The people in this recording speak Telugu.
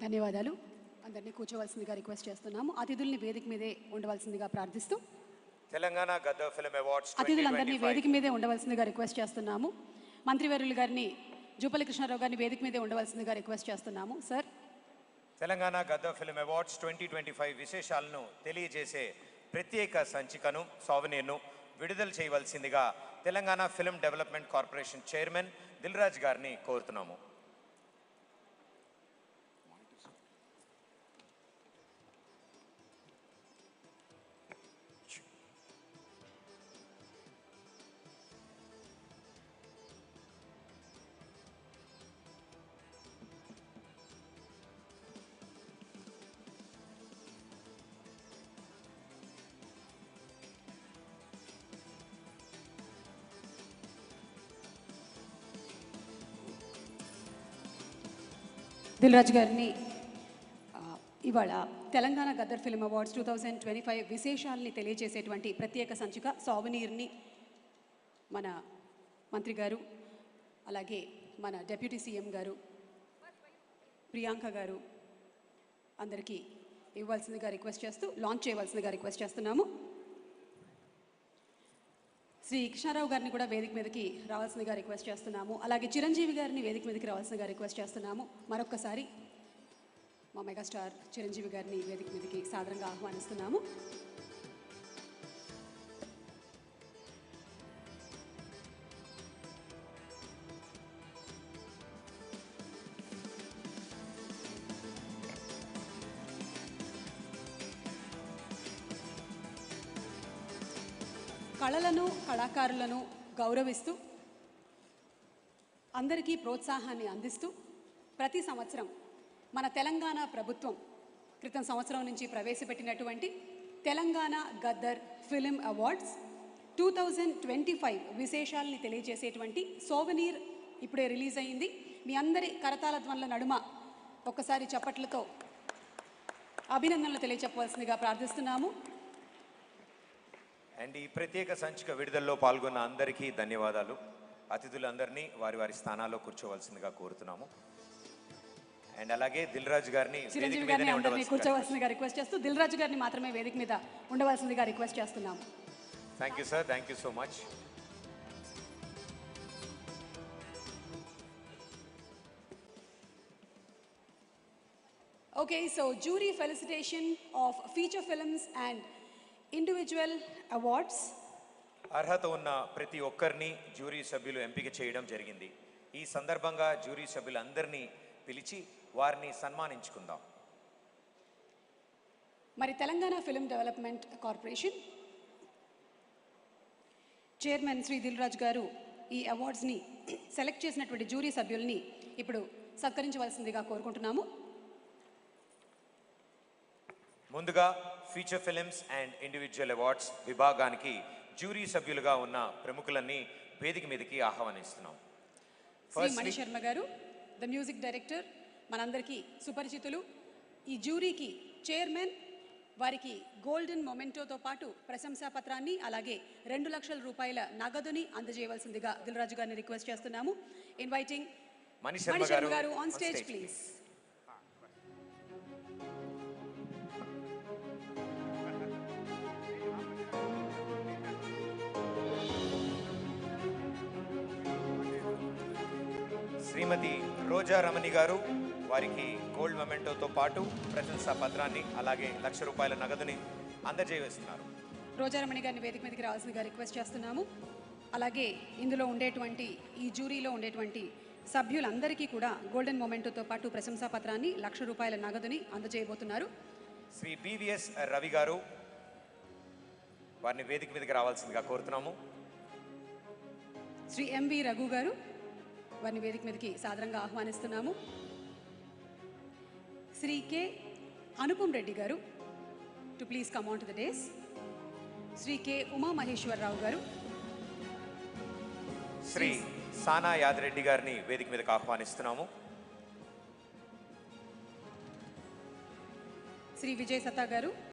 ధన్యవాదాలు. అందరినీ కూర్చోవలసిందిగా రిక్వెస్ట్ చేస్తున్నాము. అతిథుల్ని వేదిక మీదే ఉండవలసిందిగా ప్రార్థిస్తూ తెలంగాణ గద్దర్ ఫిల్మ్ అవార్డ్స్ అతిథులందరినీ వేదిక మీదే ఉండవలసిందిగా రిక్వెస్ట్ చేస్తున్నాము. మంత్రివర్యులు గారిని జూపల్లి కృష్ణారావు గారిని వేదిక మీదే ఉండవలసిందిగా రిక్వెస్ట్ చేస్తున్నాము. Sir, Telangana Gaddar film awards 2025 విశేషాలను తెలియజేసే ప్రత్యేక సంచికను సోవనీర్ను విడుదల చేయవలసిందిగా Telangana film development corporation chairman Dilraj గారిని కోరుతున్నాము. దిల్రాజ్ గారిని ఇవాళ తెలంగాణ గద్దర్ ఫిల్మ్ అవార్డ్స్ 2025 విశేషాలని తెలియజేసేటువంటి ప్రత్యేక సంచిక సోవనీర్ని మన మంత్రి గారు, అలాగే మన డిప్యూటీ సీఎం గారు, ప్రియాంక గారు అందరికీ ఇవ్వాల్సిందిగా రిక్వెస్ట్ చేస్తూ లాంచ్ చేయవలసిందిగా రిక్వెస్ట్ చేస్తున్నాము. శ్రీ కృష్ణారావు గారిని కూడా వేదిక మీదకి రావాల్సిందిగా రిక్వెస్ట్ చేస్తున్నాము. అలాగే చిరంజీవి గారిని వేదిక మీదకి రావాల్సిందిగా రిక్వెస్ట్ చేస్తున్నాము. మరొక్కసారి మా మెగాస్టార్ చిరంజీవి గారిని వేదిక మీదకి సాదరంగా ఆహ్వానిస్తున్నాము. కళలను, కళాకారులను గౌరవిస్తూ అందరికీ ప్రోత్సాహాన్ని అందిస్తూ ప్రతి సంవత్సరం మన తెలంగాణ ప్రభుత్వం క్రితం సంవత్సరం నుంచి ప్రవేశపెట్టినటువంటి తెలంగాణ గద్దర్ ఫిల్మ్ అవార్డ్స్ 2025 విశేషాలని తెలియజేసేటువంటి సోవనీర్ ఇప్పుడే రిలీజ్ అయింది. మీ అందరి కరతాళ ధ్వనుల నడుమ ఒక్కసారి చప్పట్లతో అభినందనలు తెలియచెప్పవలసిందిగా ప్రార్థిస్తున్నాము. అండ్ ఈ ప్రత్యేక సంచిక విడుదలలో పాల్గొన్న అందరికీ ధన్యవాదాలు. అతిథులందరినీ వారి వారి స్థానాల్లో కూర్చోవలసిందిగా కోరుతున్నాము. అండ్ అలాగే దిల్రాజ్ గారిని చిరంజీవి గారిని అందరినీ కూర్చోవలసిందిగా రిక్వెస్ట్ చేస్తూ దిల్రాజ్ గారిని మాత్రమే వేదిక మీద ఉండవలసిందిగా రిక్వెస్ట్ చేస్తున్నాము. Thank you sir, thank you so much. Okay, so jury felicitation of feature films and individual awards. అర్హత ఉన్న ప్రతి ఒక్కరిని జ్యూరీ సభ్యులు ఎంపిక చేయడం జరిగింది. ఈ సందర్భంగా జ్యూరీ సభ్యులందరినీ పిలిచి వారిని సన్మానించుకుందాం. మరి Telangana film development corporation chairman Shri Dilraj గారు ఈ అవార్డ్స్ని సెలెక్ట్ చేసినటువంటి జ్యూరీ సభ్యుల్ని ఇప్పుడు సత్కరించవలసిందిగా కోరుకుంటున్నాము. ముందుగా feature films and individual awards విభాగానికి జ్యూరీ సభ్యులుగా ఉన్న ప్రముఖులన్నీ వేదిక మీదకి ఆహ్వానిస్తున్నాం. శ్రీ మణి శర్మ గారు, ద మ్యూజిక్ డైరెక్టర్, మనందరికీ సుపరిచితులు. ఈ జ్యూరీకి చైర్మన్, వారికి గోల్డెన్ మొమెంటోతో పాటు ప్రశంసా పత్రాన్ని అలాగే 2 లక్షల రూపాయల నగదుని అందజేయవలసిందిగా దిల్రాజు గారిని రిక్వెస్ట్ చేస్తున్నాము. ఇన్వైటింగ్ మణి శర్మ గారు ఆన్ స్టేజ్ ప్లీజ్. శ్రీమతి రోజా రమణి గారు వారికి గోల్డ్ మొమెంటోతో పాటు ప్రశంసా పత్రాన్ని అలాగే 1 లక్ష రూపాయల నగదుని అందజేస్తున్నారు. రోజా రమణి గారిని వేదిక మీదకి రావాల్సిందిగా రిక్వెస్ట్ చేస్తున్నాము. అలాగే ఇందులో ఉండేటువంటి ఈ జ్యూరీలో ఉండేటువంటి సభ్యులందరికీ కూడా గోల్డెన్ మొమెంటోతో పాటు ప్రశంసా పత్రాన్ని 1 లక్ష రూపాయల నగదుని అందజేయబోతున్నారు. శ్రీ బివిఎస్ రవి గారు వారిని వేదిక మీదకి రావాల్సిందిగా కోరుతున్నాము. శ్రీ ఎంవి రఘు గారు వారిని వేదిక మీదకి సాదరంగా ఆహ్వానిస్తున్నాము. శ్రీ కె అనుపమ్ రెడ్డి గారు to please come on to the dais. Shri K Uma Maheshwararao గారు, శ్రీ సానా యాదరెడ్డి గారిని వేదిక మీదకి ఆహ్వానిస్తున్నాము. శ్రీ విజయ్ సత్తా గారు,